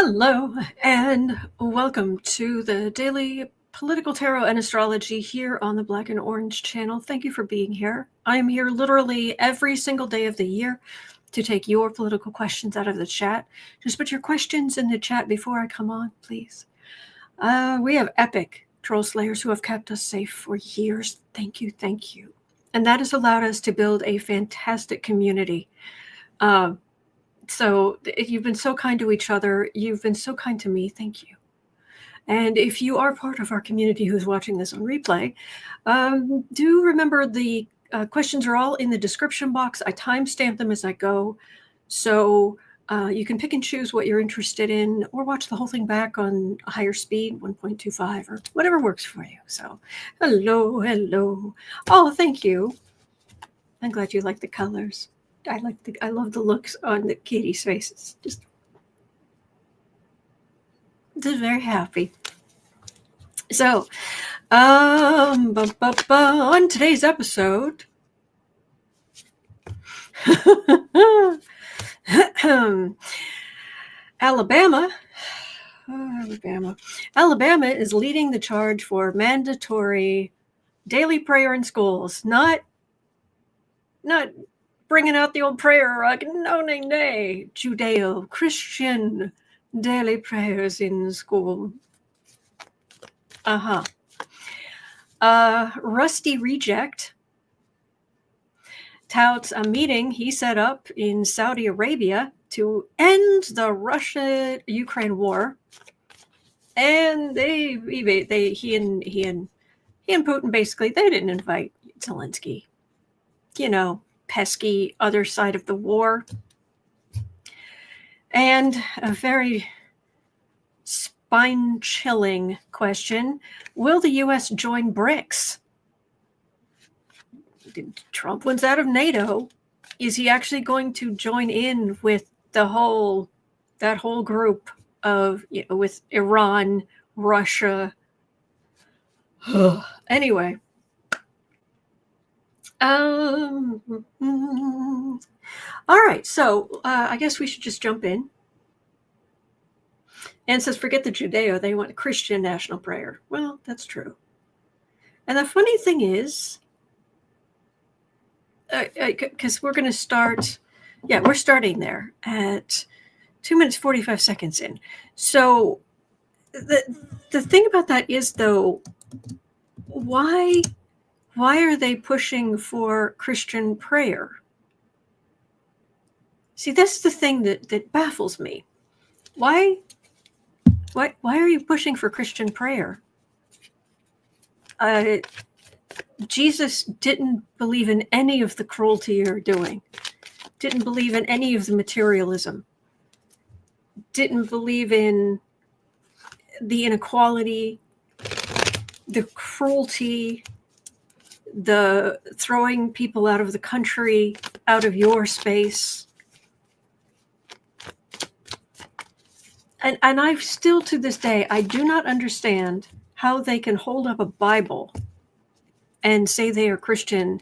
Hello, and welcome to the Daily Political Tarot and Astrology here on the Black and Orange channel. Thank you for being here. I am here literally every single day of the year to take your political questions out of the chat. Just put your questions in the chat before I come on, please. We have epic troll slayers who have kept us safe for years. Thank you, thank you. And that has allowed us to build a fantastic community. So you've been so kind to each other. You've been so kind to me. Thank you. And if you are part of our community who's watching this on replay, do remember the questions are all in the description box. I timestamp them as I go. So you can pick and choose what you're interested in or watch the whole thing back on a higher speed, 1.25 or whatever works for you. So hello, hello. Oh, thank you. I'm glad you like the colors. I love the looks on the kitties' faces. Just very happy. So, on today's episode, Alabama is leading the charge for mandatory daily prayer in schools. Not bringing out the old prayer rug. No, nay, nay. Judeo-Christian daily prayers in school. Rusty Reject touts a meeting he set up in Saudi Arabia to end the Russia-Ukraine war. And he and Putin basically, they didn't invite Zelenskyy. You know, pesky other side of the war. And a very spine-chilling question. Will the U.S. join BRICS? Trump wants out of NATO. Is he actually going to join in with that whole group of, with Iran, Russia? Anyway. All right, so I guess we should just jump in. And it says, forget the Judeo, they want a Christian national prayer. Well, that's true. And the funny thing is, because we're going to start, we're starting there at 2 minutes, 45 seconds in. So the thing about that is, though, why are they pushing for Christian prayer? See, that's the thing that baffles me. Why are you pushing for Christian prayer? Jesus didn't believe in any of the cruelty you're doing. Didn't believe in any of the materialism. Didn't believe in the inequality, the cruelty, the throwing people out of the country, out of your space. And I still, to this day, I do not understand how they can hold up a Bible and say they are Christian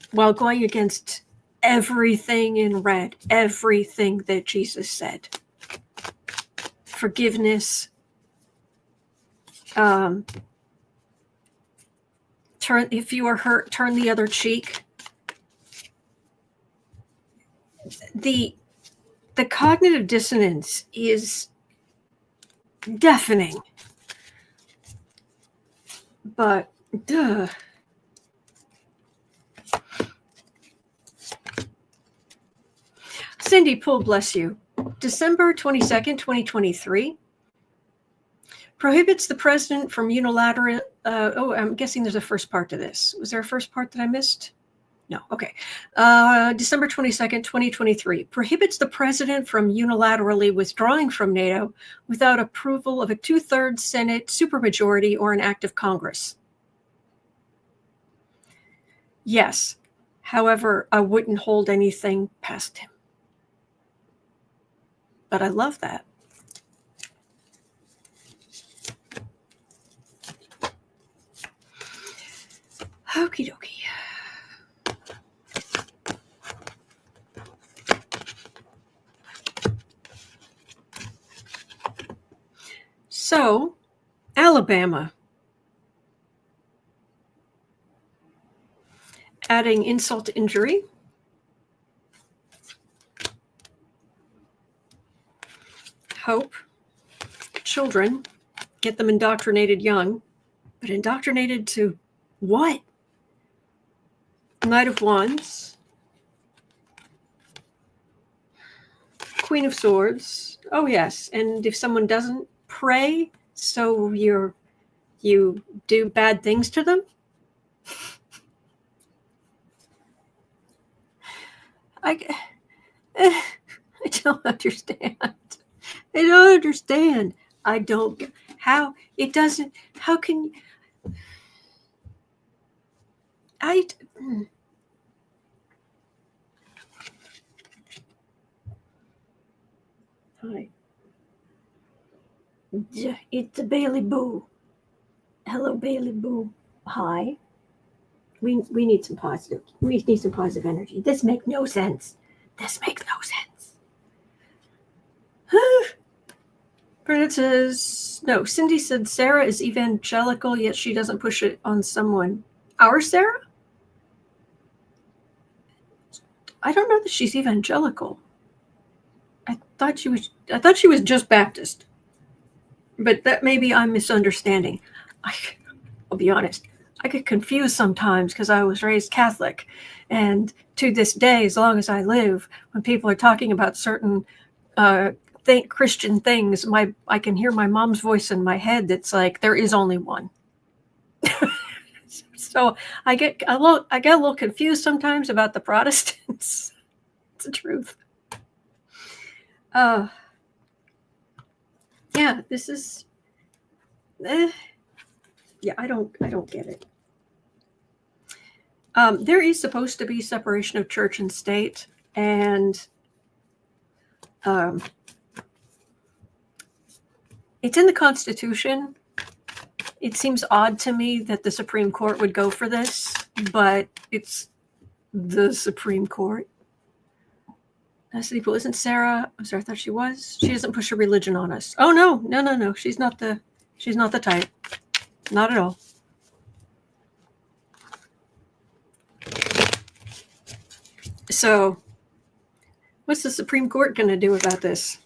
while going against everything in red, everything that Jesus said. Forgiveness, if you are hurt, turn the other cheek. The cognitive dissonance is deafening. But, duh. Cindy Poole, bless you. December 22nd, 2023. Prohibits the president from unilateral... I'm guessing there's a first part to this. Was there a first part that I missed? No, okay. December 22nd, 2023. Prohibits the president from unilaterally withdrawing from NATO without approval of a 2/3 Senate supermajority or an act of Congress. Yes. However, I wouldn't hold anything past him. But I love that. Okie dokie. So, Alabama. Adding insult to injury. Hope. Children. Get them indoctrinated young. But indoctrinated to what? Knight of Wands. Queen of Swords. Oh, yes. And if someone doesn't pray, so you do bad things to them? I don't understand. I don't understand. I don't. How it doesn't. How can you? Hi. It's a Bailey Boo. Hello, Bailey Boo. Hi. We need some positive. We need some positive energy. This makes no sense. This makes no sense. Bernard says, no, Cindy said Sarah is evangelical, yet she doesn't push it on someone. Our Sarah? I don't know that she's evangelical. I thought she was just Baptist. But that maybe I'm misunderstanding. I'll be honest. I get confused sometimes because I was raised Catholic. And to this day, as long as I live, when people are talking about certain Christian things, I can hear my mom's voice in my head that's like, there is only one. So I get a little confused sometimes about the Protestants. It's the truth. Yeah, this is yeah, I don't get it. There is supposed to be separation of church and state, and it's in the Constitution. It seems odd to me that the Supreme Court would go for this, but it's the Supreme Court. People, isn't Sarah? I'm sorry, I thought she was. She doesn't push her religion on us. Oh no. She's not the type. Not at all. So, what's the Supreme Court going to do about this?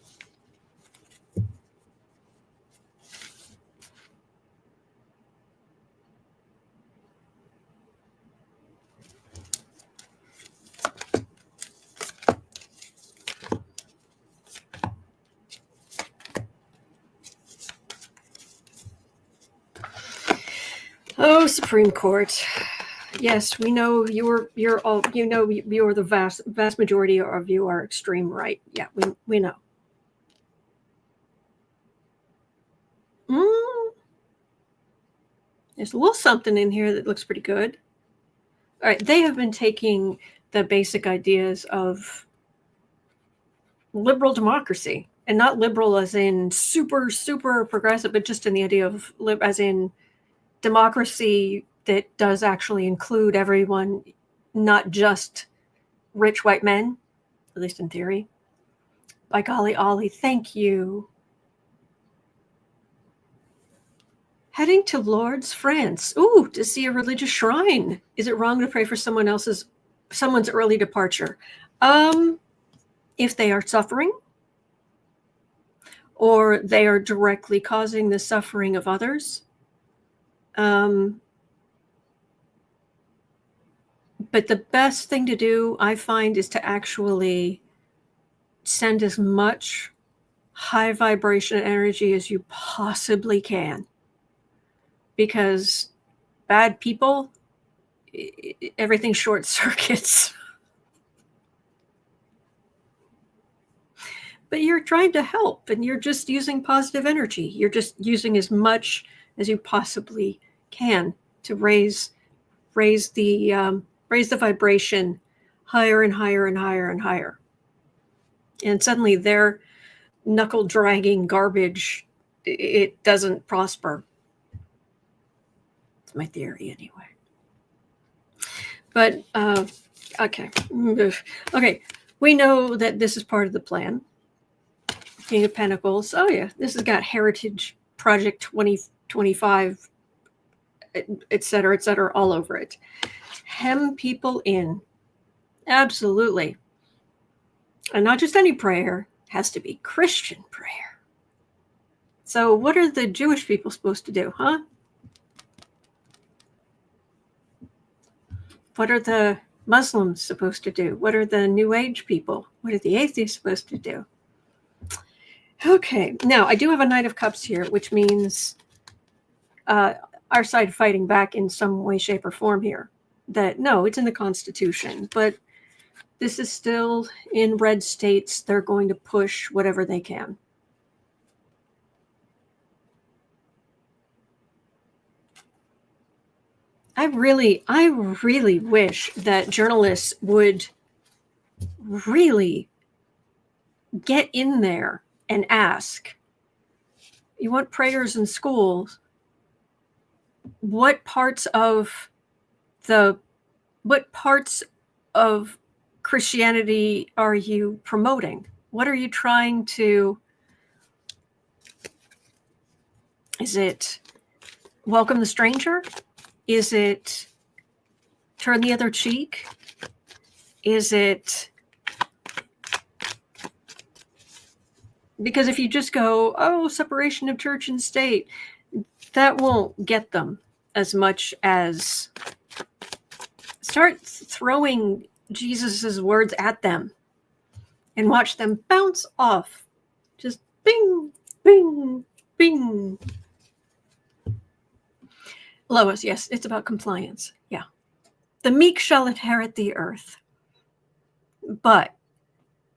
Oh, Supreme Court. Yes, we know you're the vast majority of you are extreme right. Yeah, we know. There's a little something in here that looks pretty good. All right, they have been taking the basic ideas of liberal democracy, and not liberal as in super, super progressive, but just in the idea of as in democracy that does actually include everyone, not just rich white men, at least in theory. By golly, Ollie, thank you. Heading to Lourdes, France. Ooh, to see a religious shrine. Is it wrong to pray for someone's early departure? If they are suffering, or they are directly causing the suffering of others. But the best thing to do, I find, is to actually send as much high vibration energy as you possibly can. Because bad people, everything short circuits. But you're trying to help, and you're just using positive energy. You're just using as much as you possibly can to raise the vibration higher and higher and higher and higher. And suddenly their knuckle dragging garbage, it doesn't prosper. It's my theory anyway. But okay. We know that this is part of the plan. King of Pentacles. Oh yeah, this has got heritage Project 2025, et cetera, all over it. Hem people in. Absolutely. And not just any prayer, it has to be Christian prayer. So what are the Jewish people supposed to do, huh? What are the Muslims supposed to do? What are the New Age people? What are the atheists supposed to do? Okay, now I do have a Knight of Cups here, which means our side fighting back in some way, shape, or form here. That, no, it's in the Constitution, but this is still in red states. They're going to push whatever they can. I really wish that journalists would really get in there and ask, you want prayers in schools? What parts of Christianity are you promoting? What are you trying to, is it welcome the stranger? Is it turn the other cheek? Is it, because if you just go, oh, separation of church and state, that won't get them as much as start throwing Jesus's words at them and watch them bounce off. Just bing, bing, bing. Lois, yes, it's about compliance. Yeah. The meek shall inherit the earth. But,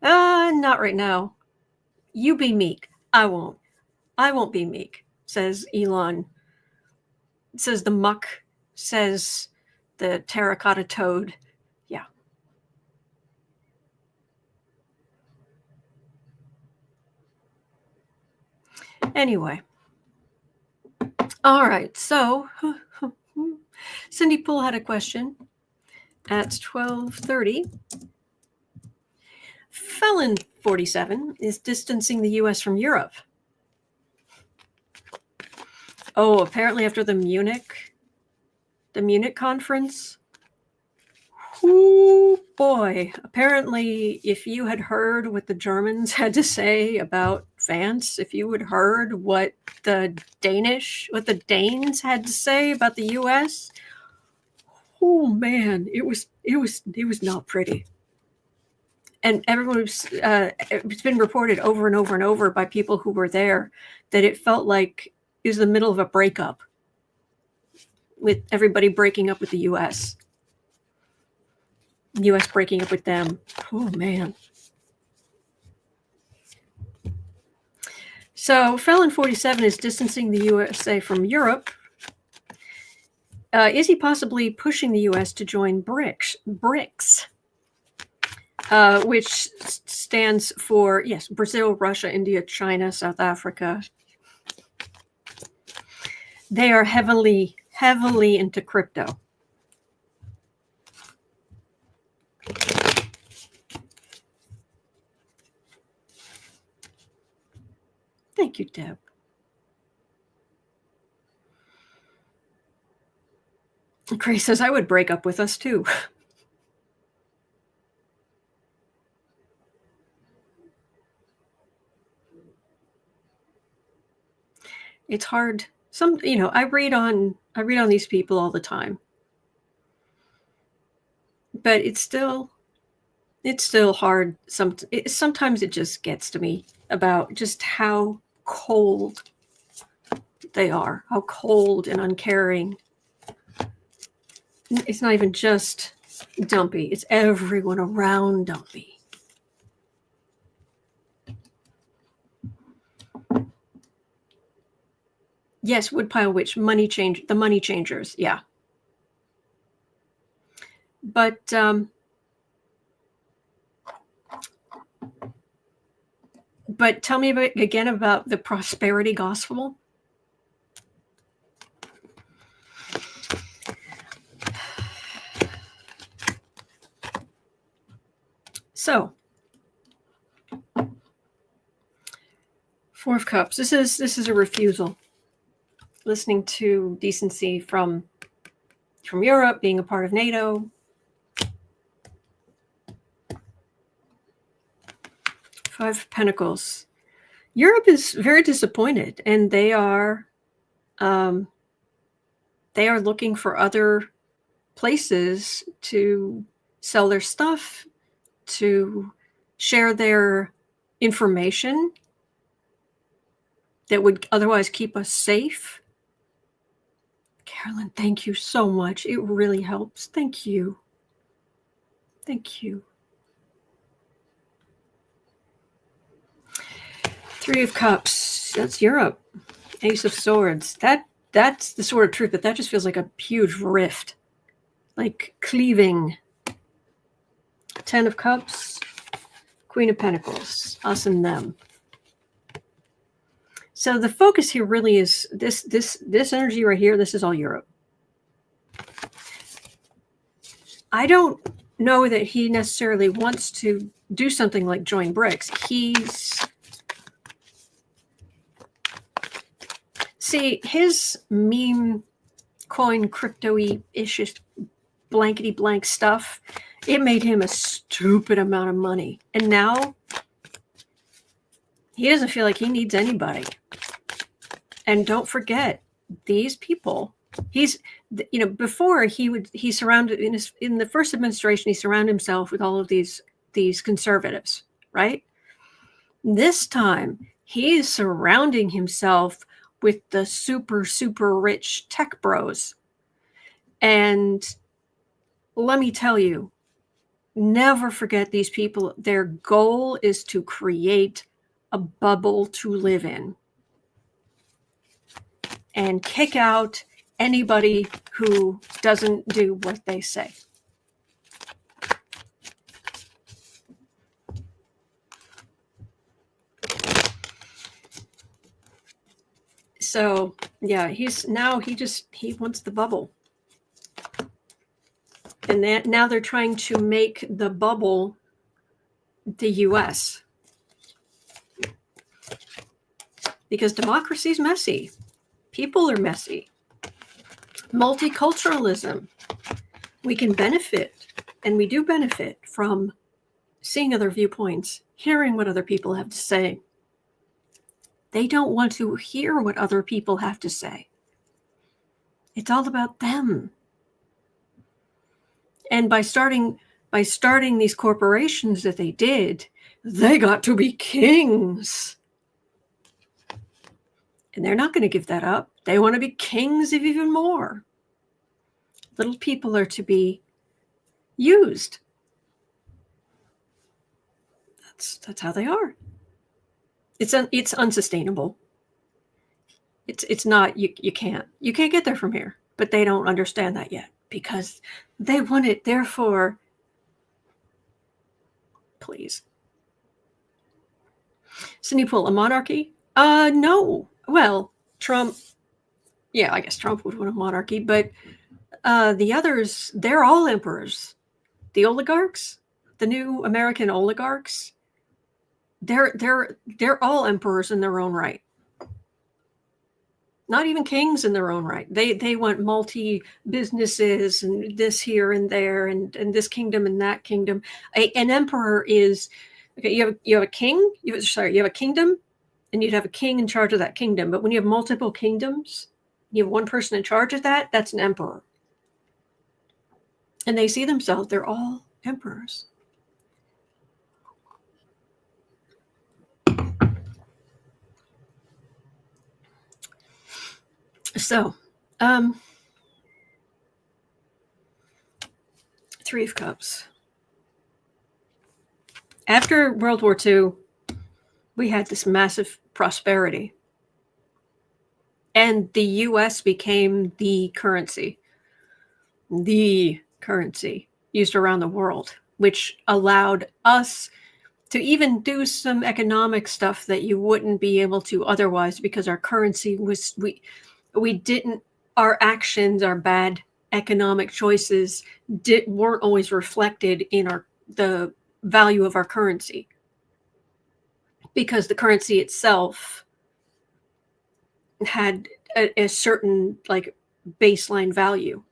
not right now. You be meek. I won't. I won't be meek, says Elon. Says the muck. Says the terracotta toad. Yeah. Anyway. All right. So, Cindy Poole had a question at 12:30. Felon 47 is distancing the U.S. from Europe. Oh, apparently after the Munich conference. Oh boy. Apparently, if you had heard what the Germans had to say about Vance, if you had heard what the Danes had to say about the U.S., oh man, it was not pretty. And everyone was, it's been reported over and over and over by people who were there that it felt like it was the middle of a breakup, with everybody breaking up with the U.S. U.S. breaking up with them. Oh, man. So Felon 47 is distancing the USA from Europe. Is he possibly pushing the U.S. to join BRICS? Which stands for, yes, Brazil, Russia, India, China, South Africa. They are heavily into crypto. Thank you, Deb. Grace says, I would break up with us too. It's hard. I read on these people all the time. But it's still hard. Sometimes it just gets to me about just how cold they are, how cold and uncaring. It's not even just Dumpy, it's everyone around Dumpy. Yes, Woodpile Witch, the money changers, yeah. But tell me again about the prosperity gospel. So, Four of Cups. This is a refusal. listening to decency from Europe, being a part of NATO. Five of Pentacles. Europe is very disappointed, and they are looking for other places to sell their stuff, to share their information that would otherwise keep us safe. Carolyn, thank you so much. It really helps. Thank you. Thank you. Three of Cups. That's Europe. Ace of Swords. That's the sword of truth, but that just feels like a huge rift. Like cleaving. Ten of Cups. Queen of Pentacles. Us and them. So the focus here really is this energy right here. This is all Europe. I don't know that he necessarily wants to do something like join BRICS. See, his meme coin crypto-y-ish blankety blank stuff, it made him a stupid amount of money. And now he doesn't feel like he needs anybody. And don't forget, these people, before he surrounded, in the first administration, he surrounded himself with all of these conservatives, right? This time, he is surrounding himself with the super, super rich tech bros. And let me tell you, never forget these people. Their goal is to create a bubble to live in and kick out anybody who doesn't do what they say. So yeah, he wants the bubble. And now they're trying to make the bubble the US. Because democracy is messy. People are messy. Multiculturalism. We can benefit, and we do benefit from seeing other viewpoints, hearing what other people have to say. They don't want to hear what other people have to say. It's all about them. And by starting these corporations that they did, they got to be kings. And they're not going to give that up. They want to be kings of even more. Little people are to be used. That's how they are. It's unsustainable. It's not, you can't get there from here. But they don't understand that yet because they want it. Therefore, please. Cindy Pool, a monarchy? No. Well, Trump, yeah, I guess Trump would want a monarchy, but the others, they're all emperors. The oligarchs, the new American oligarchs, they're all emperors in their own right. Not even kings in their own right. They want multi businesses and this here and there and this kingdom and that kingdom. An emperor is, okay, you have a king, you have a kingdom, and you'd have a king in charge of that kingdom. But when you have multiple kingdoms, you have one person in charge of that, that's an emperor. And they see themselves, they're all emperors. So, Three of Cups. After World War II, we had this massive prosperity. And the US became the currency used around the world, which allowed us to even do some economic stuff that you wouldn't be able to otherwise, because our currency was, we didn't, our actions, our bad economic choices weren't always reflected in the value of our currency, because the currency itself had a certain like baseline value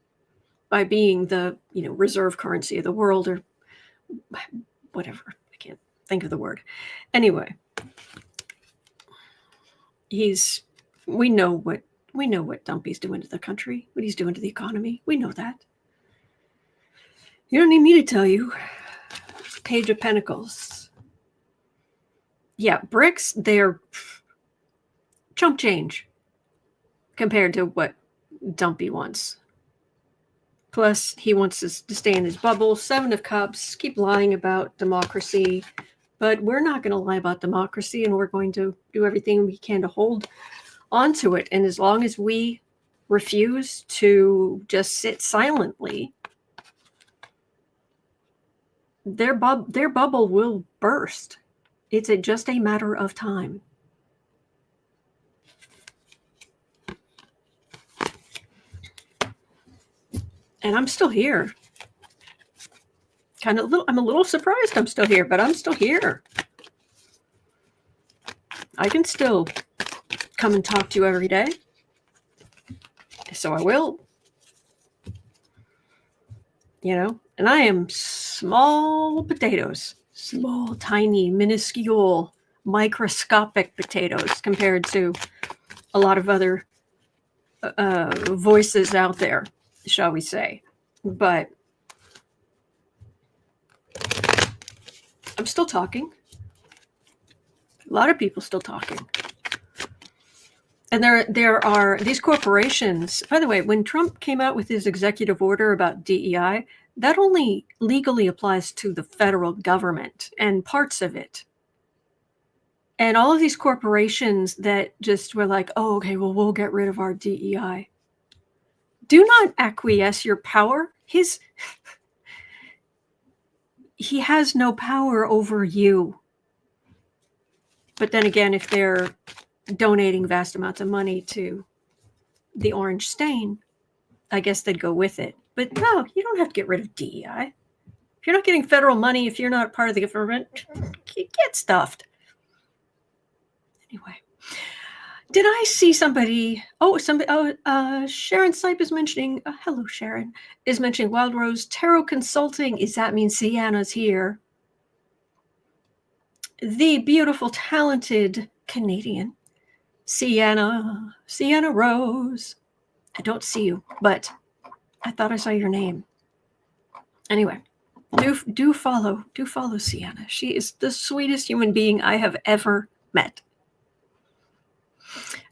by being the, you know, reserve currency of the world, or whatever. I can't think of the word. Anyway, we know what Dumpy's doing to the country, what he's doing to the economy. We know that. You don't need me to tell you. Page of Pentacles. Yeah, BRICS, they're chump change compared to what Dumpy wants. Plus, he wants us to stay in his bubble. Seven of Cups, keep lying about democracy. But we're not going to lie about democracy, and we're going to do everything we can to hold onto it. And as long as we refuse to just sit silently, their bubble will burst. It's just a matter of time. And I'm still here. I'm a little surprised I'm still here, but I'm still here. I can still come and talk to you every day. So I will. You know, and I am small potatoes. Small, tiny, minuscule, microscopic potatoes compared to a lot of other voices out there, shall we say. But I'm still talking. A lot of people still talking. And there are these corporations. By the way, when Trump came out with his executive order about DEI, that only legally applies to the federal government and parts of it. And all of these corporations that just were like, oh, okay, well, we'll get rid of our DEI. Do not acquiesce your power. He has no power over you. But then again, if they're donating vast amounts of money to the orange stain, I guess they'd go with it. But no, you don't have to get rid of DEI. If you're not getting federal money, if you're not part of the government, get stuffed. Anyway, did I see somebody? Sharon Sipe is mentioning. Hello, Sharon is mentioning Wild Rose Tarot Consulting. Does that mean Sienna's here? The beautiful, talented Canadian Sienna Rose. I don't see you, but I thought I saw your name. Anyway, do follow Sienna. She is the sweetest human being I have ever met.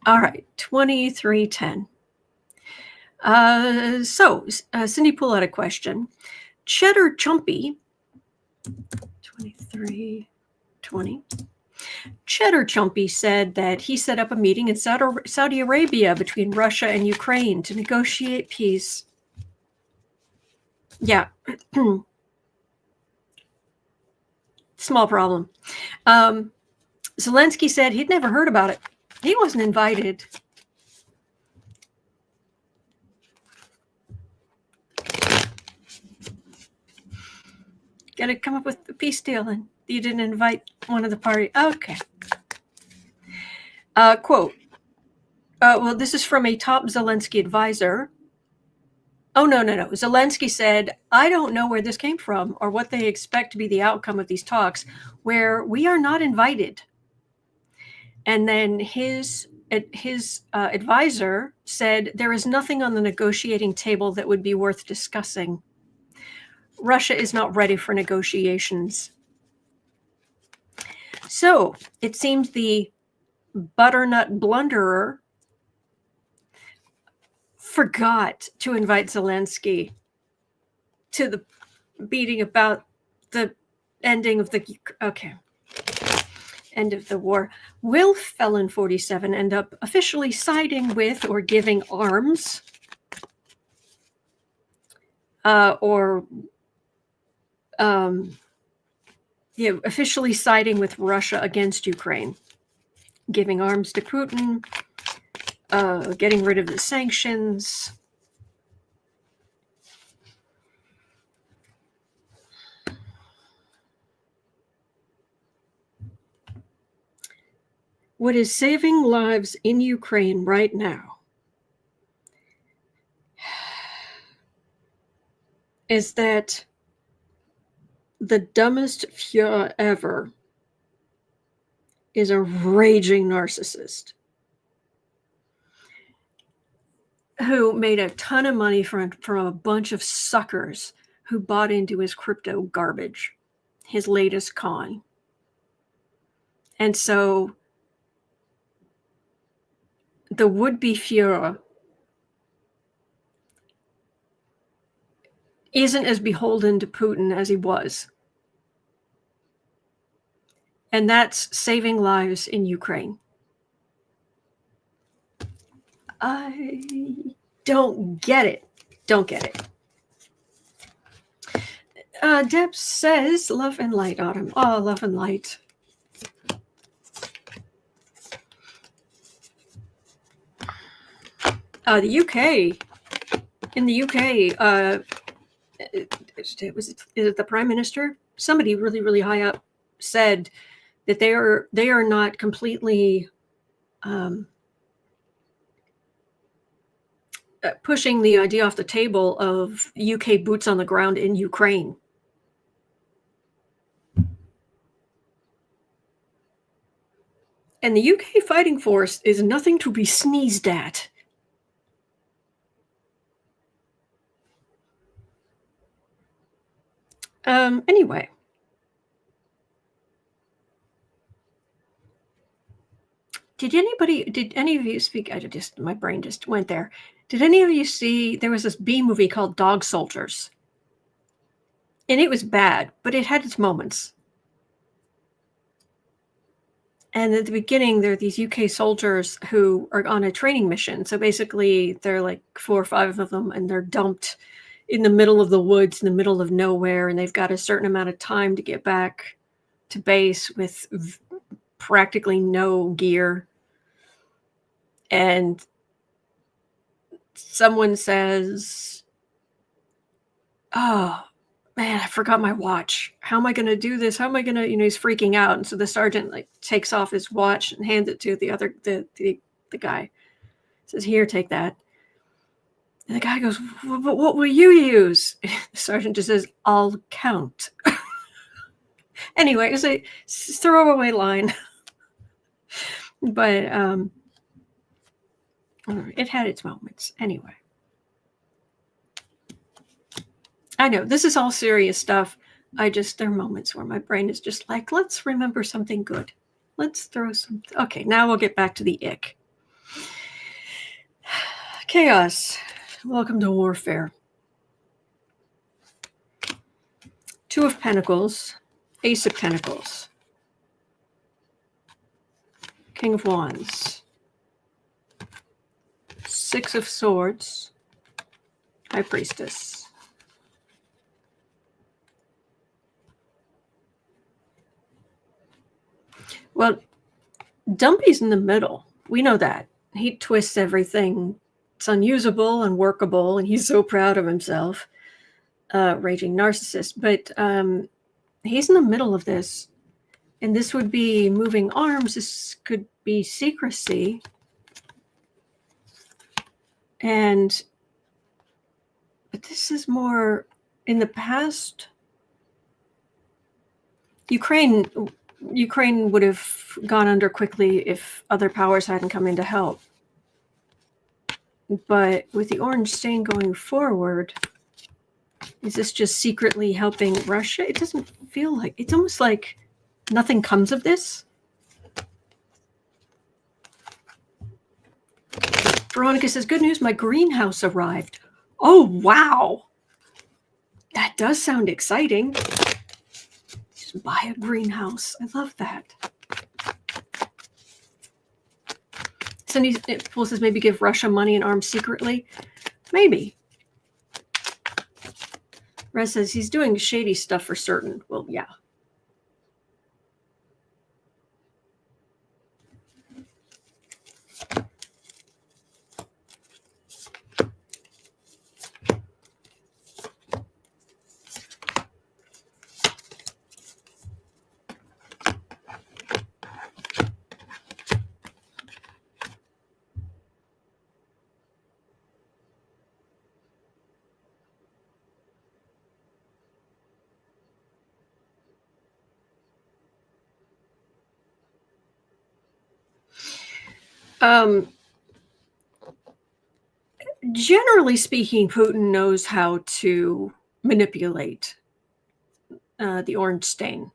All right, 2310. Cindy pulled out a question. Cheddar Chumpy, 2320. Cheddar Chumpy said that he set up a meeting in Saudi Arabia between Russia and Ukraine to negotiate peace. Yeah. Small problem. Zelenskyy said he'd never heard about it. He wasn't invited. Got to come up with a peace deal, and you didn't invite one of the party. Okay. Quote. Well, this is from a top Zelenskyy advisor. Oh, no. Zelenskyy said, I don't know where this came from or what they expect to be the outcome of these talks, where we are not invited. And then his advisor said, there is nothing on the negotiating table that would be worth discussing. Russia is not ready for negotiations. So it seems the Butternut Blunderer forgot to invite Zelenskyy to the meeting about the ending of the end of the war. Will Felon 47 end up officially siding with or giving arms officially siding with Russia against Ukraine, giving arms to Putin, getting rid of the sanctions? What is saving lives in Ukraine right now is that the dumbest Führer ever is a raging narcissist who made a ton of money from a bunch of suckers who bought into his crypto garbage, his latest con. And so the would-be Führer isn't as beholden to Putin as he was. And that's saving lives in Ukraine. I don't get it. Don't get it. Deb says, love and light, Autumn. Oh, love and light. The UK, in the UK, is it the Prime Minister? Somebody really, really high up said that they are not completely pushing the idea off the table of UK boots on the ground in Ukraine. And the UK fighting force is nothing to be sneezed at. Anyway. Did any of you speak? My brain just went there. Did any of you see, there was this B movie called Dog Soldiers? And it was bad, but it had its moments. And at the beginning, there are these UK soldiers who are on a training mission. So basically, they're like 4 or 5 of them, and they're dumped in the middle of the woods, in the middle of nowhere, and they've got a certain amount of time to get back to base with practically no gear. And someone says, oh, man, I forgot my watch. How am I going to do this? How am I going to, he's freaking out. And so the sergeant takes off his watch and hands it to the guy. Says, here, take that. And the guy goes, what will you use? The sergeant just says, I'll count. Anyway, it was a throwaway line. But it had its moments. Anyway. I know, this is all serious stuff. There are moments where my brain is just like, let's remember something good. Let's throw some. Okay, now we'll get back to the ick. Chaos. Welcome to warfare. 2 of Pentacles. Ace of Pentacles. King of Wands. 6 of Swords. High Priestess. Well, Dumpy's in the middle. We know that. He twists everything. It's unusable, unworkable, and he's so proud of himself. Raging narcissist. But he's in the middle of this. And this would be moving arms. This could be secrecy. But this is more in the past. Ukraine would have gone under quickly if other powers hadn't come in to help. But with the orange stain going forward, is this just secretly helping Russia? It doesn't feel like. It's almost like nothing comes of this. Veronica says, good news, my greenhouse arrived. Oh, wow. That does sound exciting. Just buy a greenhouse. I love that. Cindy Pool says, maybe give Russia money and arms secretly. Maybe. Rez says, he's doing shady stuff for certain. Well, yeah. Generally speaking, Putin knows how to manipulate the orange stain.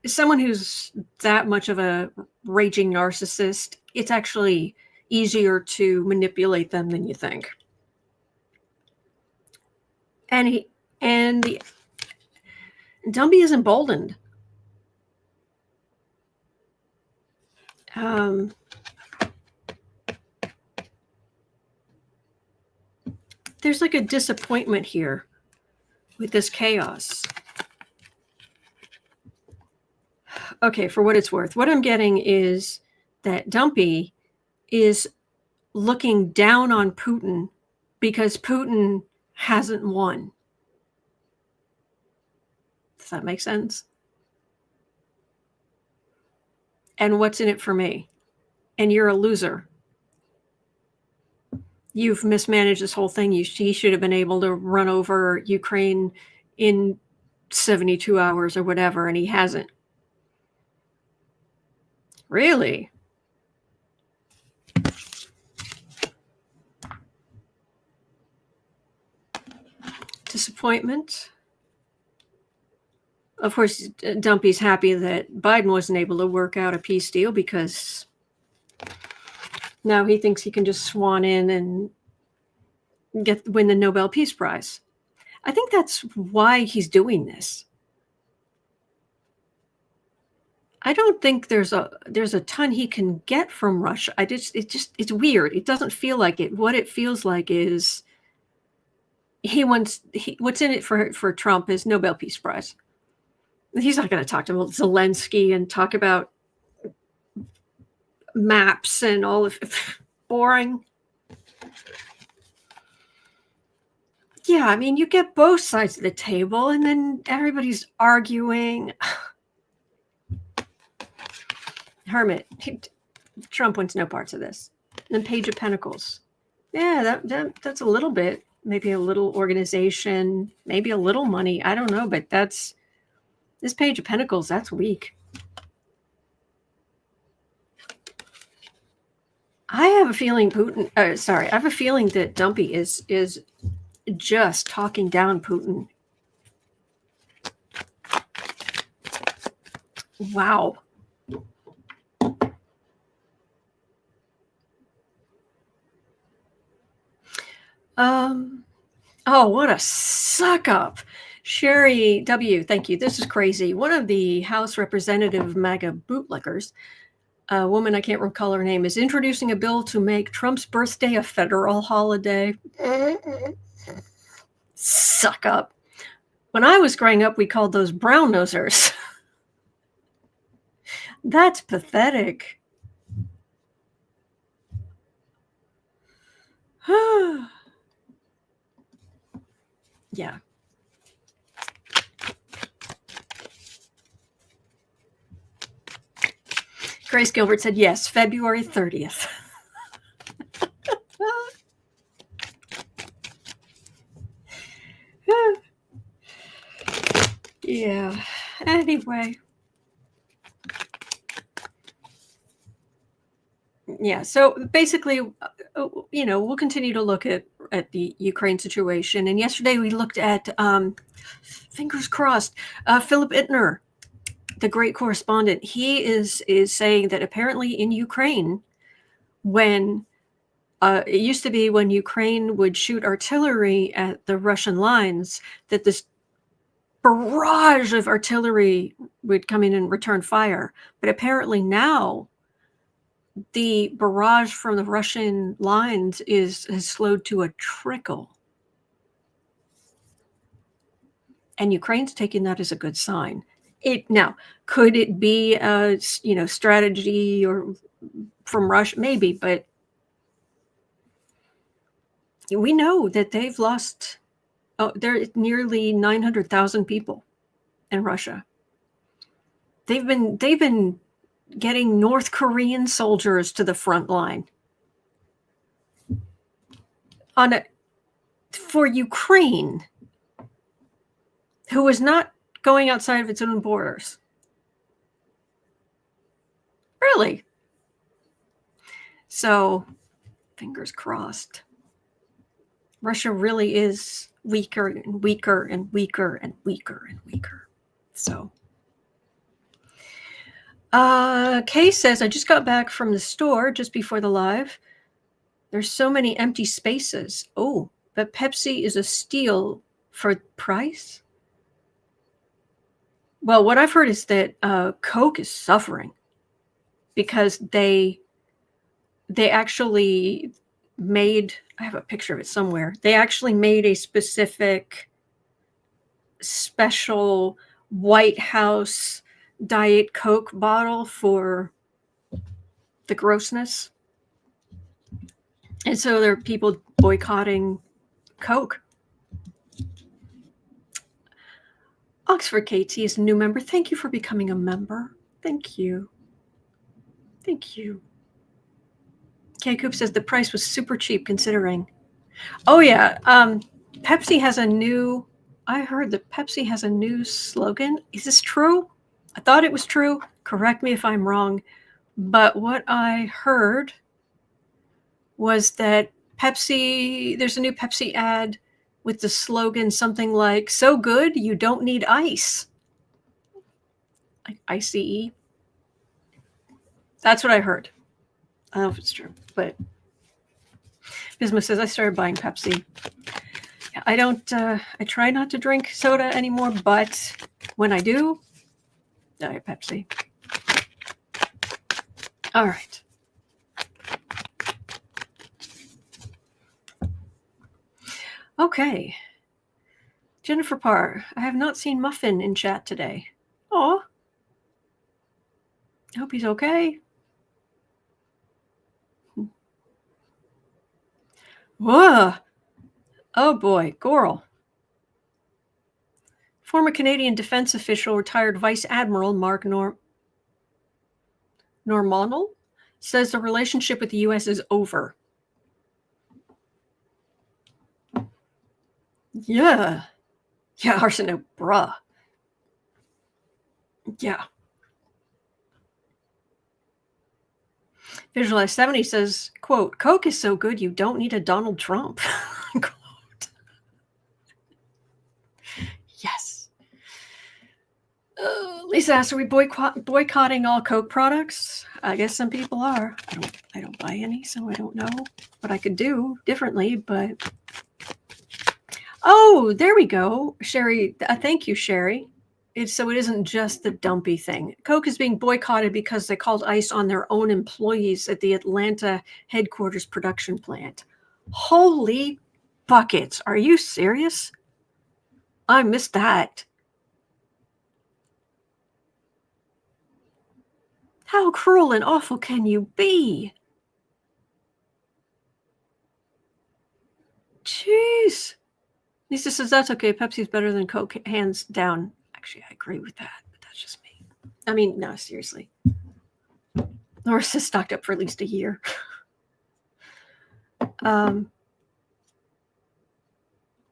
Someone who's that much of a raging narcissist, it's actually easier to manipulate them than you think. And the Dumpy is emboldened. There's like a disappointment here with this chaos. Okay, for what it's worth, what I'm getting is that Dumpy is looking down on Putin because Putin hasn't won. Does that make sense? And what's in it for me? And you're a loser. You've mismanaged this whole thing. He should have been able to run over Ukraine in 72 hours or whatever, and he hasn't. Really? Disappointment. Of course, Dumpy's happy that Biden wasn't able to work out a peace deal because now he thinks he can just swan in and win the Nobel Peace Prize. I think that's why he's doing this. I don't think there's a ton he can get from Russia. It's weird. It doesn't feel like it. What it feels like is what's in it for Trump is Nobel Peace Prize. He's not going to talk to Zelenskyy and talk about maps and all of boring. Yeah, I mean, you get both sides of the table and then everybody's arguing. Hermit, Trump wants no parts of this. And then Page of Pentacles. Yeah, that's a little bit, maybe a little organization, maybe a little money. I don't know, but this Page of Pentacles, that's weak. I have a feeling I have a feeling that Dumpy is just talking down Putin. Wow. Oh, what a suck up. Sherry W, thank you. This is crazy. One of the House Representative MAGA bootlickers, a woman I can't recall her name, is introducing a bill to make Trump's birthday a federal holiday. Suck up. When I was growing up, we called those brown nosers. That's pathetic. Yeah. Grace Gilbert said, yes, February 30th. Yeah. Anyway. Yeah. So basically, we'll continue to look at the Ukraine situation. And yesterday we looked at, fingers crossed, Philip Ittner, the great correspondent. He is saying that apparently in Ukraine, when it used to be when Ukraine would shoot artillery at the Russian lines, that this barrage of artillery would come in and return fire. But apparently now the barrage from the Russian lines has slowed to a trickle. And Ukraine's taking that as a good sign. Now, could it be a strategy or from Russia? Maybe, but we know that they've lost. There are nearly 900,000 people in Russia. They've been getting North Korean soldiers to the front line for Ukraine, who is not going outside of its own borders. Really? So, fingers crossed. Russia really is weaker and weaker and weaker and weaker and weaker. So, Kay says, I just got back from the store just before the live. There's so many empty spaces. Oh, but Pepsi is a steal for price? Well, what I've heard is that Coke is suffering because they actually made, I have a picture of it somewhere, they actually made a specific special White House Diet Coke bottle for the grossness. And so there are people boycotting Coke. Oxford KT is a new member. Thank you for becoming a member. Thank you. Thank you. K Coop says the price was super cheap considering. Oh yeah. Pepsi has a new, I heard that Pepsi has a new slogan. Is this true? I thought it was true. Correct me if I'm wrong. But what I heard was that Pepsi, there's a new Pepsi ad with the slogan something like, so good, you don't need ice. Like ICE. That's what I heard. I don't know if it's true, but Bismuth says, I started buying Pepsi. I don't, I try not to drink soda anymore, but when I do, Diet Pepsi. All right. Okay. Jennifer Parr, I have not seen Muffin in chat today. Oh, I hope he's okay. Whoa. Oh boy, Goral. Former Canadian defense official, retired Vice Admiral Mark Normanel says the relationship with the U.S. is over. Yeah. Yeah, Arsenault, bruh. Yeah. Visualize 70 says, quote, Coke is so good you don't need a Donald Trump. Quote. Yes. Lisa asks, are we boycotting all Coke products? I guess some people are. I don't buy any, so I don't know what I could do differently, but... Oh, there we go. Sherry, thank you, Sherry. So it isn't just the dumpy thing. Coke is being boycotted because they called ICE on their own employees at the Atlanta headquarters production plant. Holy buckets. Are you serious? I missed that. How cruel and awful can you be? Jeez. Lisa says, that's okay. Pepsi's better than Coke, hands down. Actually, I agree with that, but that's just me. I mean, no, seriously. Norris is stocked up for at least a year.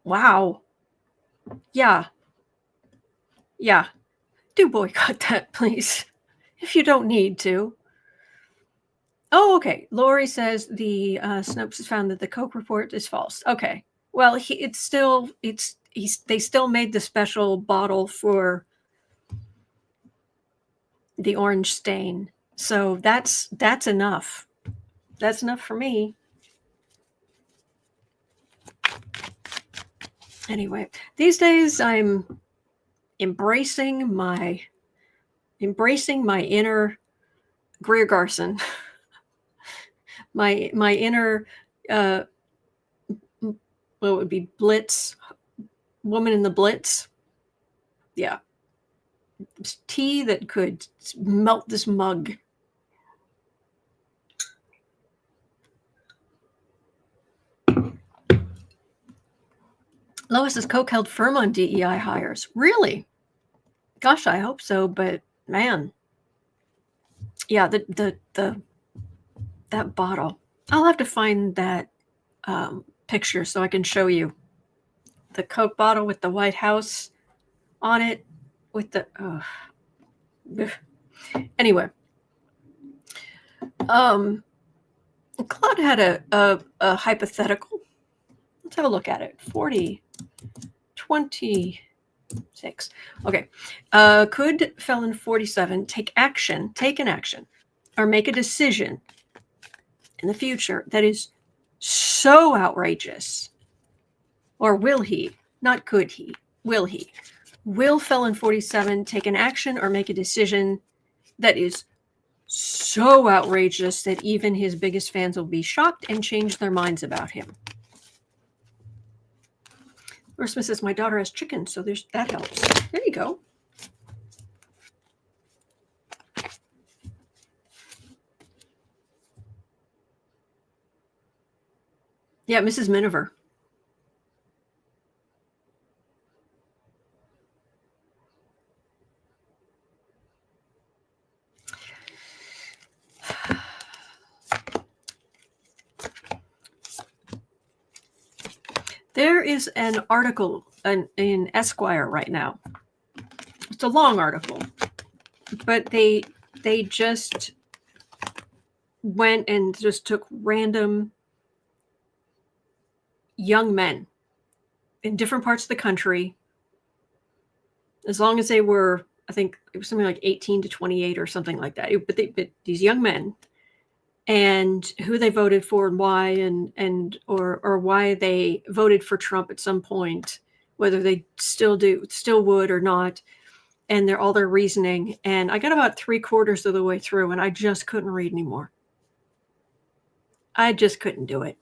Wow. Yeah. Yeah. Do boycott that, please. If you don't need to. Oh, okay. Lori says the Snopes has found that the Coke report is false. Okay. Well, they still made the special bottle for the orange stain. So that's enough. That's enough for me. Anyway, these days I'm embracing my inner Greer Garson. my inner what would be Blitz, woman in the Blitz. Yeah. Tea that could melt this mug. Lois says Coke held firm on DEI hires. Really? Gosh, I hope so, but man. Yeah, that bottle. I'll have to find that picture so I can show you the Coke bottle with the White House on it with the anyway. Claude had a hypothetical. Let's have a look at it. 40, 26. Okay. Could Felon 47 take an action, or make a decision in the future that is so outrageous? Or will he? Not could he. Will he? Will Felon 47 take an action or make a decision that is so outrageous that even his biggest fans will be shocked and change their minds about him? Ursula says, my daughter has chickens, so that helps. There you go. Yeah, Mrs. Miniver. There is an article in Esquire right now. It's a long article, but they just went and just took random young men in different parts of the country, as long as they were, I think it was something like 18 to 28 or something like that. But these young men, and who they voted for and why, and or why they voted for Trump at some point, whether they still would or not, and all their reasoning. And I got about 3/4 of the way through, and I just couldn't read anymore. I just couldn't do it.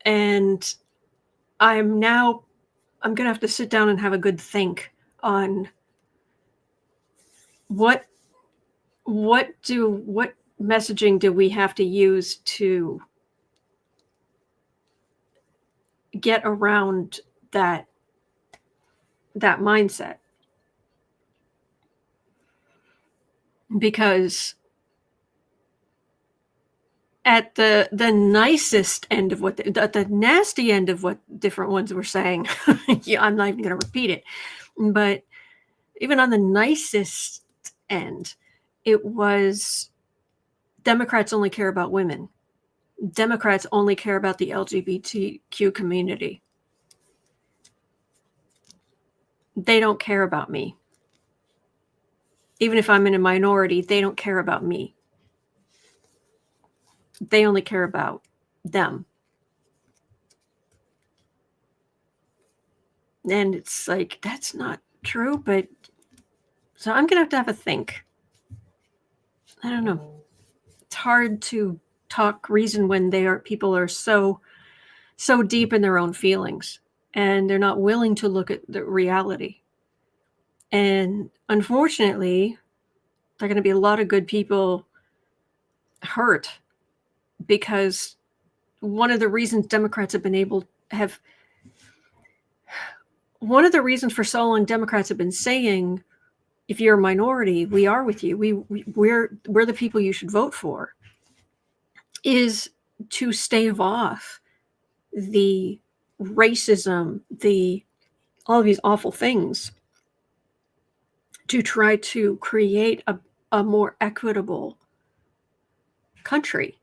And I'm gonna have to sit down and have a good think on what messaging do we have to use to get around that mindset? Because at the nicest end of the nasty end of what different ones were saying, yeah, I'm not even going to repeat it, but even on the nicest end, it was Democrats only care about women. Democrats only care about the LGBTQ community. They don't care about me. Even if I'm in a minority, they don't care about me. They only care about them. And it's like, that's not true, but so I'm going to have a think. I don't know. It's hard to reason when people are so deep in their own feelings, and they're not willing to look at the reality. And unfortunately, there are going to be a lot of good people hurt, because one of the reasons Democrats have been one of the reasons for so long Democrats have been saying, if you're a minority, we are with you. We're the people you should vote for, is to stave off the racism, all of these awful things, to try to create a more equitable country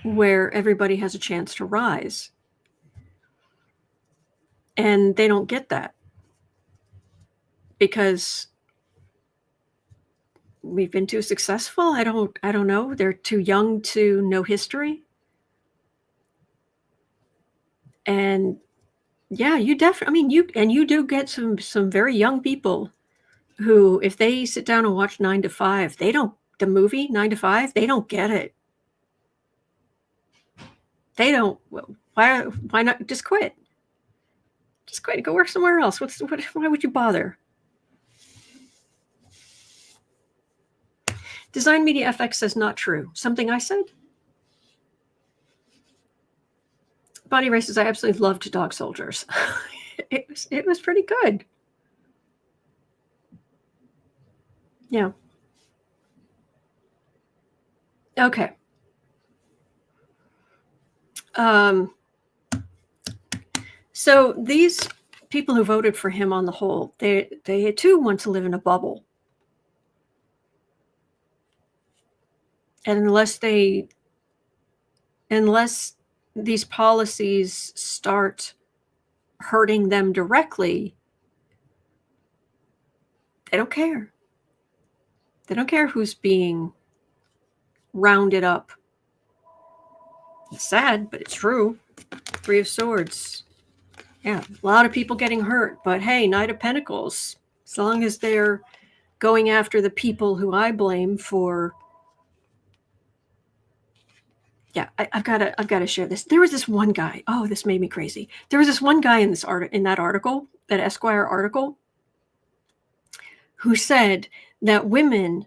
where everybody has a chance to rise. And they don't get that because we've been too successful. I don't know. They're too young to know history. And yeah, you do get some very young people who, if they sit down and watch 9 to 5, the movie 9 to 5, they don't get it. They don't. Why not just quit? Just quit and go work somewhere else. Why would you bother? Design Media FX says not true. Something I said? Bonnie Ray says, I absolutely loved Dog Soldiers. It was pretty good. Yeah. Okay. So these people who voted for him, on the whole, they too want to live in a bubble. And unless they unless these policies start hurting them directly, they don't care. They don't care who's being rounded up. It's sad, but it's true. Three of Swords. Yeah, a lot of people getting hurt, but hey, Knight of Pentacles. As long as they're going after the people who I blame for. Yeah, I've got to share this. There was this one guy. Oh, this made me crazy. There was this one guy in that article, that Esquire article, who said that women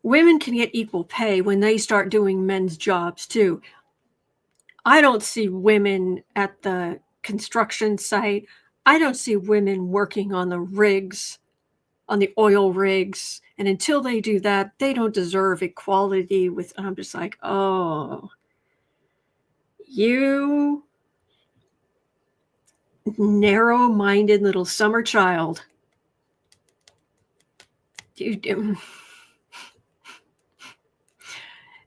can get equal pay when they start doing men's jobs too. I don't see women at the construction site. I don't see women working on the rigs, on the oil rigs. And until they do that, they don't deserve equality with, and I'm just like, oh, you narrow-minded little summer child.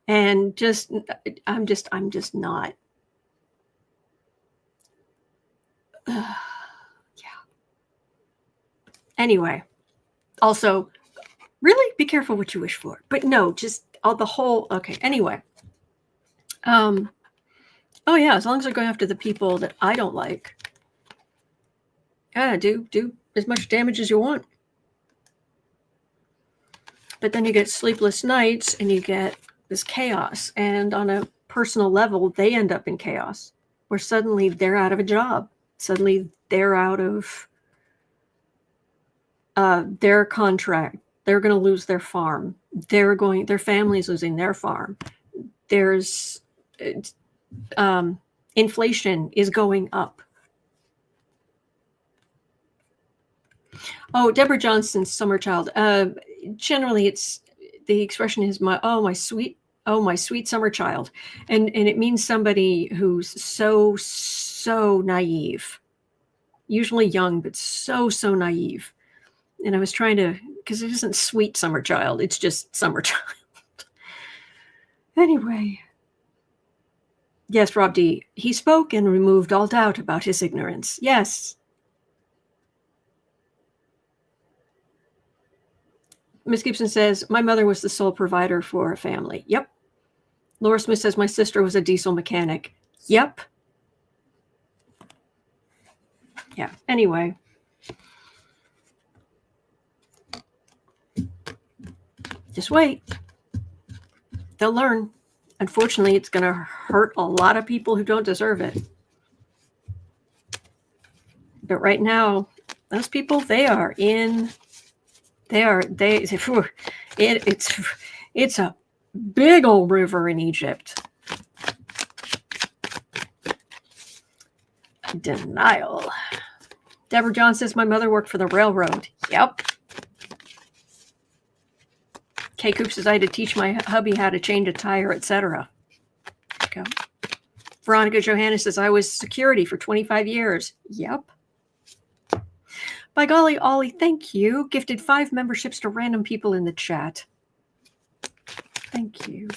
And just, I'm just not. Yeah. Anyway, also, really be careful what you wish for. But no, just all the whole. Okay. Anyway. Oh yeah, as long as they're going after the people that I don't like. Yeah, do as much damage as you want. But then you get sleepless nights and you get this chaos. And on a personal level, they end up in chaos where suddenly they're out of a job. Suddenly they're out of their contract. They're going to lose their farm. Their family's losing their farm. There's inflation is going up. Oh, Deborah Johnson's summer child. Generally, it's the expression is my sweet summer child, and it means somebody who's so naive, usually young, but so naive. And I was trying to, because it isn't sweet summer child, it's just summer child. Anyway. Yes, Rob D. He spoke and removed all doubt about his ignorance. Yes. Miss Gibson says, my mother was the sole provider for a family. Yep. Laura Smith says, my sister was a diesel mechanic. Yep. Yeah. Anyway. Just wait. They'll learn. Unfortunately, it's going to hurt a lot of people who don't deserve it. But right now, those people, it's a big old river in Egypt. Denial. Deborah John says, my mother worked for the railroad. Yep. Kay Coop says, I had to teach my hubby how to change a tire, etc. Go. Veronica Johannes says, I was security for 25 years. Yep. By golly, Ollie, thank you. Gifted 5 memberships to random people in the chat. Thank you.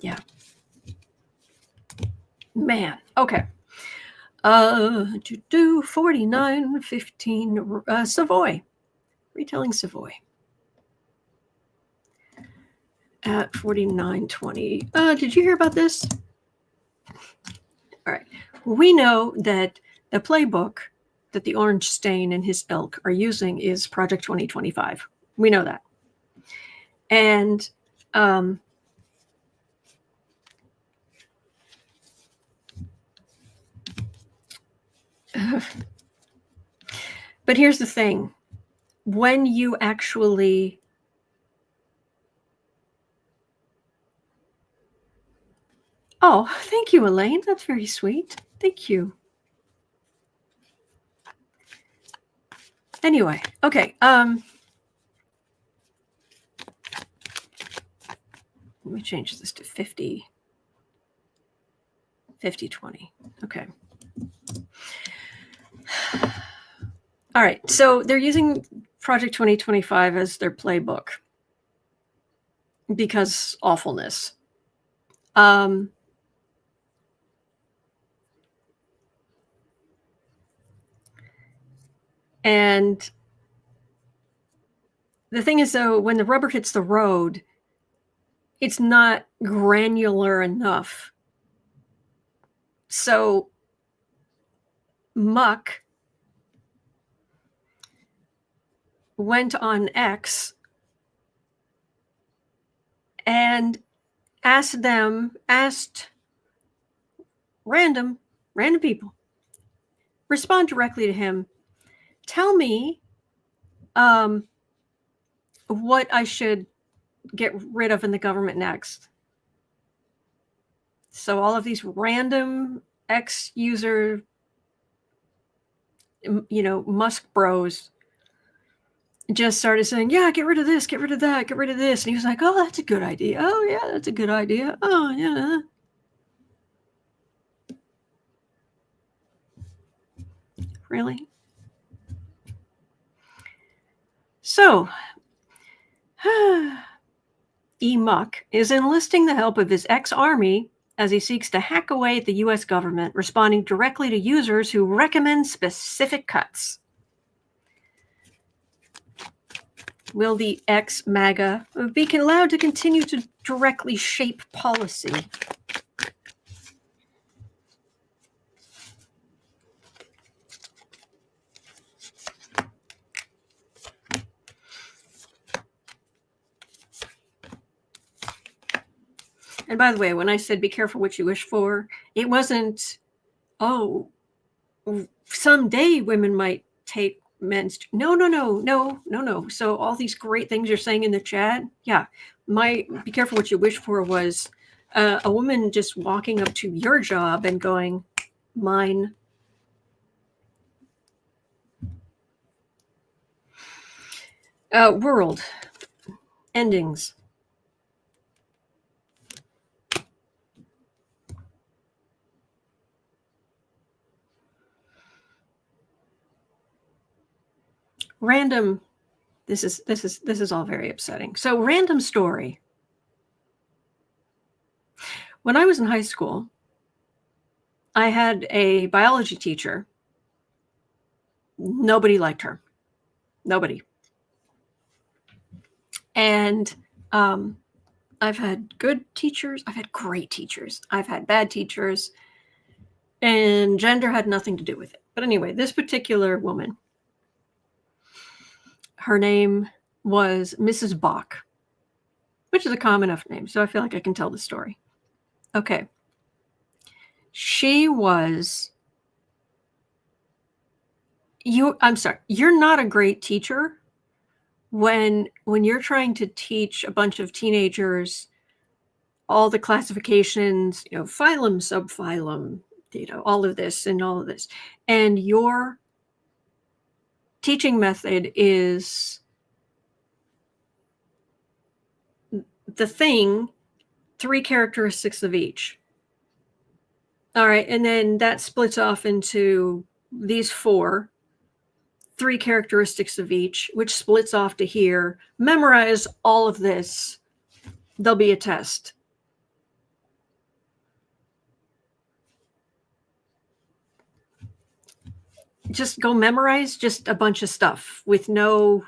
Yeah. Man. Okay. 49:15. Savoy. Retelling Savoy. At 49:20. Did you hear about this? All right. We know that the playbook that the Orange Stain and his ilk are using is Project 2025. We know that. And but here's the thing. When you actually Oh, thank you, Elaine. That's very sweet. Thank you. Anyway, okay. Let me change this to 50. 50-20. Okay. All right. So they're using Project 2025 as their playbook. because awfulness. And the thing is, though, when the rubber hits the road, it's not granular enough. So Muck went on X and asked random people, respond directly to him. Tell me what I should get rid of in the government next. So all of these random X user, Musk bros just started saying, yeah, get rid of this, get rid of that, get rid of this. And he was like, oh, that's a good idea. Oh, yeah, that's a good idea. Oh, yeah. Really? So, Muck is enlisting the help of his ex-army as he seeks to hack away at the U.S. government, responding directly to users who recommend specific cuts. Will the X MAGA be allowed to continue to directly shape policy? And by the way, when I said be careful what you wish for, it wasn't, oh, someday women might take men's. No. So all these great things you're saying in the chat, yeah, my be careful what you wish for was a woman just walking up to your job and going, mine. World endings. Random. This is all very upsetting. So, random story. When I was in high school, I had a biology teacher. Nobody liked her. Nobody. And I've had good teachers. I've had great teachers. I've had bad teachers. And gender had nothing to do with it. But anyway, this particular woman, her name was Mrs. Bach, which is a common enough name. So I feel like I can tell the story. Okay. She was, I'm sorry, you're not a great teacher when you're trying to teach a bunch of teenagers all the classifications, phylum, subphylum, all of this and all of this. And your teaching method is the thing, 3 characteristics of each. All right. And then that splits off into these 4, 3 characteristics of each, which splits off to here. Memorize all of this. There'll be a test. Just go memorize just a bunch of stuff with no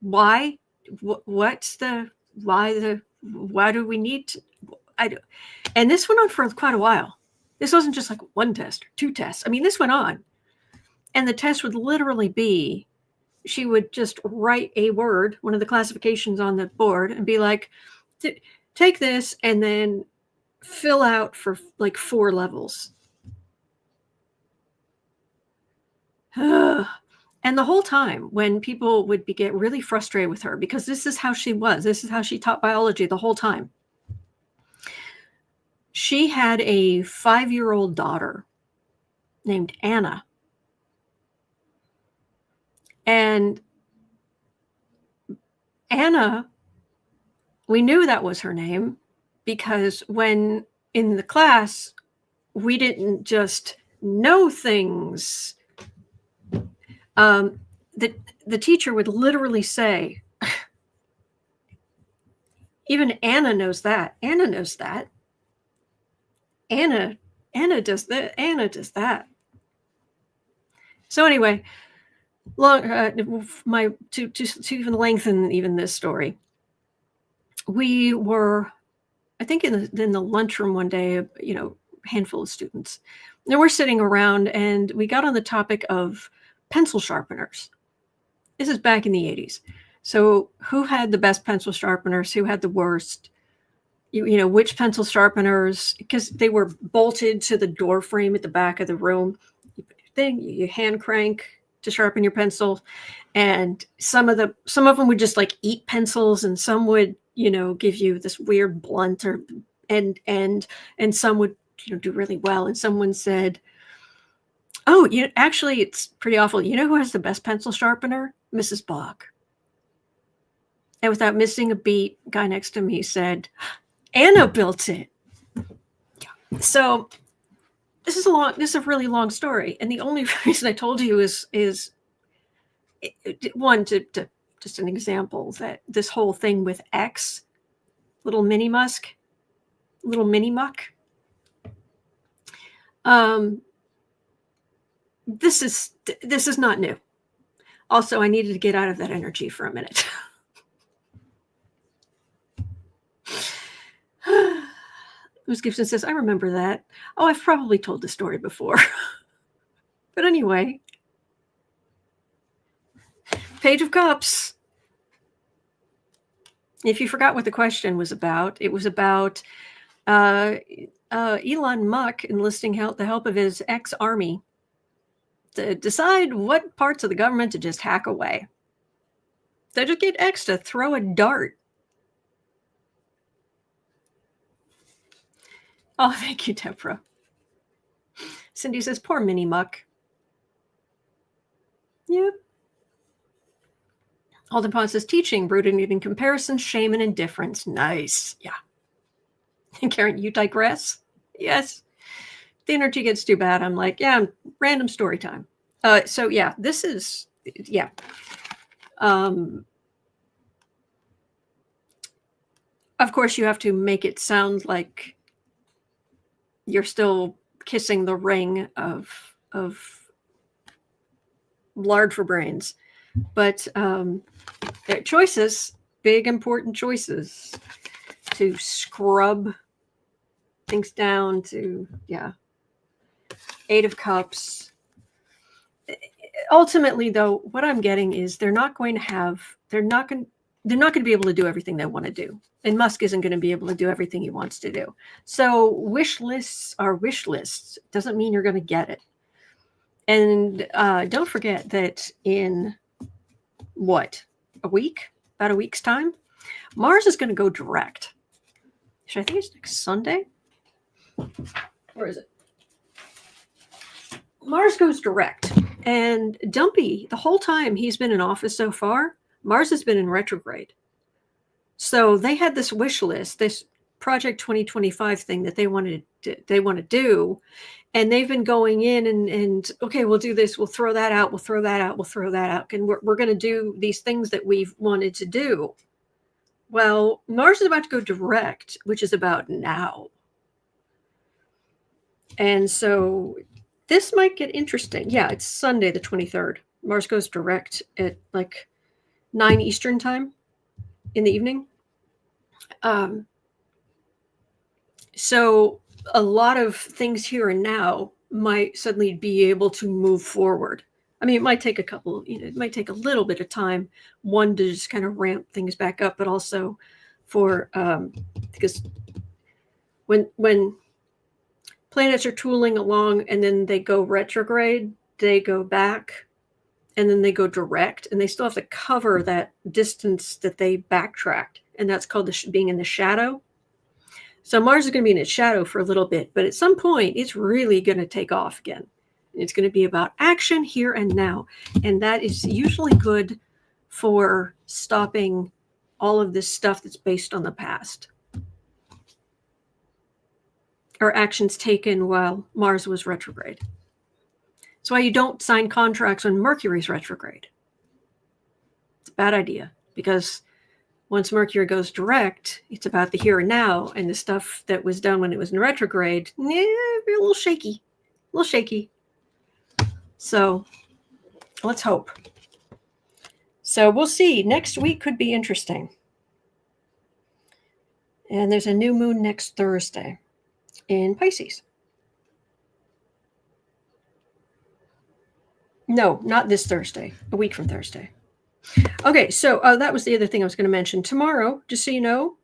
why. What's the why? Why do we need to? And this went on for quite a while. This wasn't just like 1 test or 2 tests. I mean, this went on. And the test would literally be, she would just write a word, one of the classifications on the board, and be like, take this and then fill out for like 4 levels. And the whole time when people would get really frustrated with her, because this is how she was, this is how she taught biology the whole time. She had a 5-year-old daughter named Anna. And Anna, we knew that was her name because when in the class, we didn't just know things. The teacher would literally say, Even Anna knows that. Anna knows that. Anna does that. Anna does that. So anyway, to even lengthen even this story, we were, I think in the lunchroom one day, you know, handful of students, and we're sitting around, and we got on the topic of pencil sharpeners. This is back in the 80s. So who had the best pencil sharpeners? Who had the worst? You know, which pencil sharpeners, because they were bolted to the door frame at the back of the room. You put your thing, you hand crank to sharpen your pencil. And some of them would just like eat pencils, and some would, you know, give you this weird blunt and some would, you know, do really well. And someone said, oh, you know, actually it's pretty awful. You know who has the best pencil sharpener? Mrs. Bach. And without missing a beat, guy next to me said, Anna built it. Yeah. So this is a really long story. And the only reason I told you is one, to just an example that this whole thing with X, little mini Musk, little mini Muck, this is not new. Also, I needed to get out of that energy for a minute. Ms. Gibson says, I remember that. Oh, I've probably told the story before. But anyway, Page of Cups. If you forgot what the question was about, it was about Elon Musk enlisting the help of his ex-army to decide what parts of the government to just hack away. They just get X to throw a dart. Oh, thank you, Deborah. Cindy says, poor Mini Muck. Yep. Alden Pond says, teaching, rooted in comparison, shame, and indifference. Nice. Yeah. And Karen, you digress? Yes. The energy gets too bad. I'm like, yeah, random story time. So yeah, this is, yeah. Of course, you have to make it sound like you're still kissing the ring of lard for brains. But choices, big important choices to scrub things down to, yeah. Eight of Cups. Ultimately, though, what I'm getting is they're not going to be able to do everything they want to do. And Musk isn't going to be able to do everything he wants to do. So wish lists are wish lists. Doesn't mean you're going to get it. And don't forget that in what? About a week's time, Mars is going to go direct. I think it's next Sunday. Where is it? Mars goes direct. And Dumpy, the whole time he's been in office so far, Mars has been in retrograde. So they had this wish list, this Project 2025 thing that they want to do. And they've been going in and okay, we'll do this. We'll throw that out. We'll throw that out. We'll throw that out. And we're going to do these things that we've wanted to do. Well, Mars is about to go direct, which is about now. And so this might get interesting. Yeah, it's Sunday, the 23rd. Mars goes direct at like 9 Eastern time in the evening. So a lot of things here and now might suddenly be able to move forward. I mean, it might take it might take a little bit of time, one, to just kind of ramp things back up, but also for, because when planets are tooling along and then they go retrograde, they go back and then they go direct, and they still have to cover that distance that they backtracked. And that's called being in the shadow. So Mars is going to be in its shadow for a little bit, but at some point it's really going to take off again. It's going to be about action here and now. And that is usually good for stopping all of this stuff that's based on the past, or actions taken while Mars was retrograde. That's why you don't sign contracts when Mercury's retrograde. It's a bad idea, because once Mercury goes direct, it's about the here and now, and the stuff that was done when it was in retrograde, a little shaky, a little shaky. So let's hope. So we'll see. Next week could be interesting. And there's a new moon next Thursday in Pisces. No, not this Thursday, a week from Thursday. Okay, so that was the other thing I was going to mention. Tomorrow, just so you know,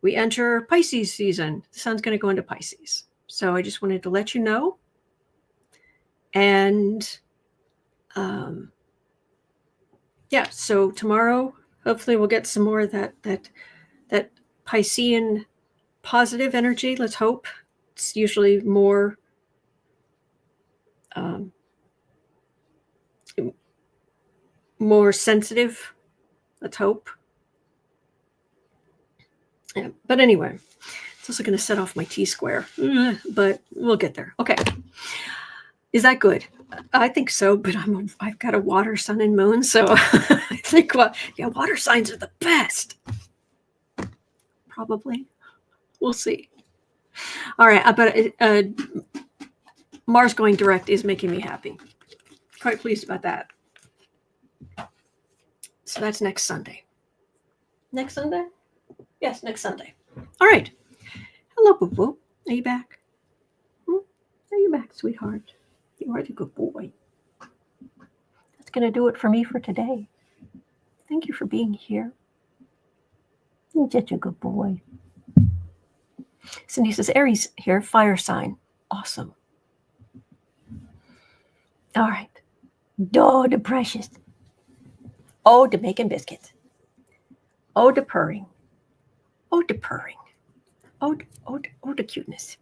we enter Pisces season. The sun's going to go into Pisces. So I just wanted to let you know. And yeah, so tomorrow, hopefully we'll get some more of that Piscean positive energy. Let's hope. It's usually more more sensitive. Let's hope. Yeah, but anyway, it's also going to set off my T-square, but we'll get there. Okay. Is that good? I think so, but I've got a water, sun, and moon, so I think, water signs are the best. Probably. We'll see. All right, but Mars going direct is making me happy. Quite pleased about that. So that's next Sunday. Next Sunday? Yes, next Sunday. All right. Hello, boo-boo. Are you back? Are you back, sweetheart? You are the good boy. That's going to do it for me for today. Thank you for being here. You're such a good boy. Cindy says, Aries here, fire sign. Awesome. All right. Oh, the precious. Oh, the bacon biscuit. Oh, the purring. Oh, the purring. Oh, the cuteness.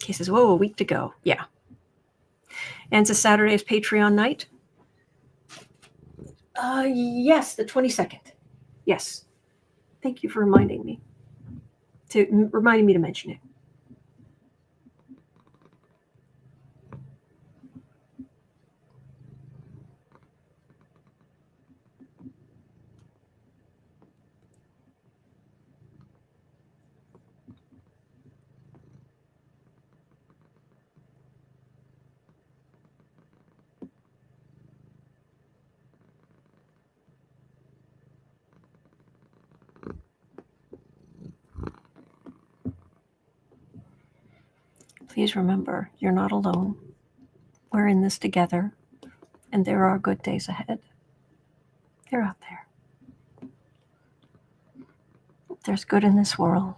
Kay says, whoa, a week to go. Yeah. And it's a Saturday is Patreon night. Yes, the 22nd. Yes. Thank you for reminding me to mention it. Please remember, you're not alone. We're in this together, and there are good days ahead. They're out there. There's good in this world.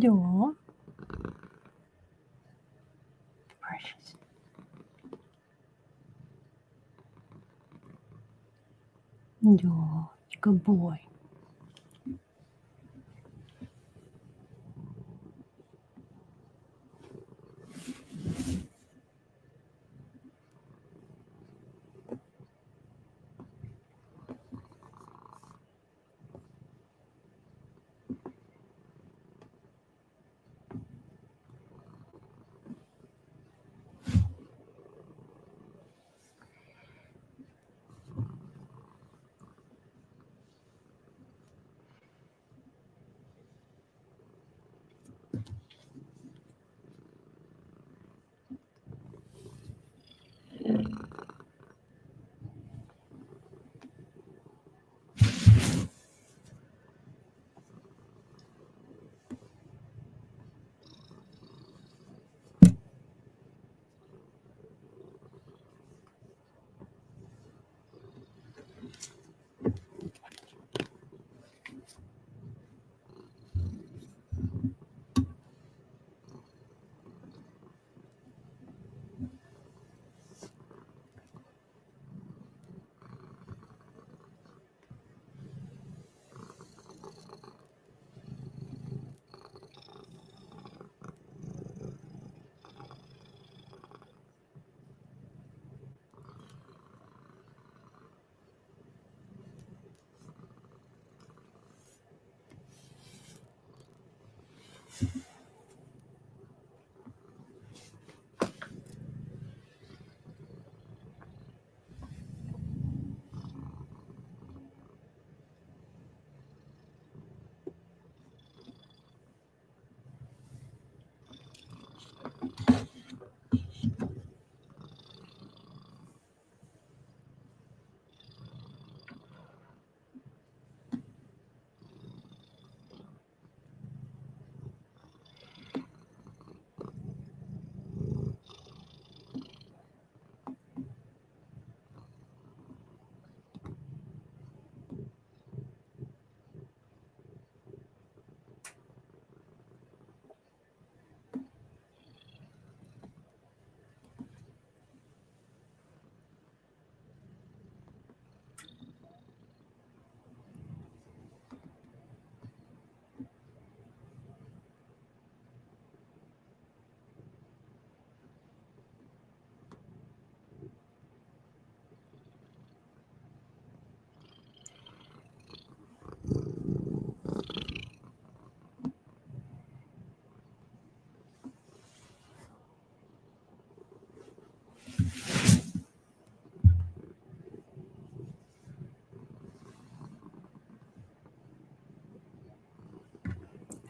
Aw. Precious. Aw, good boy.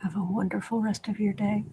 Have a wonderful rest of your day.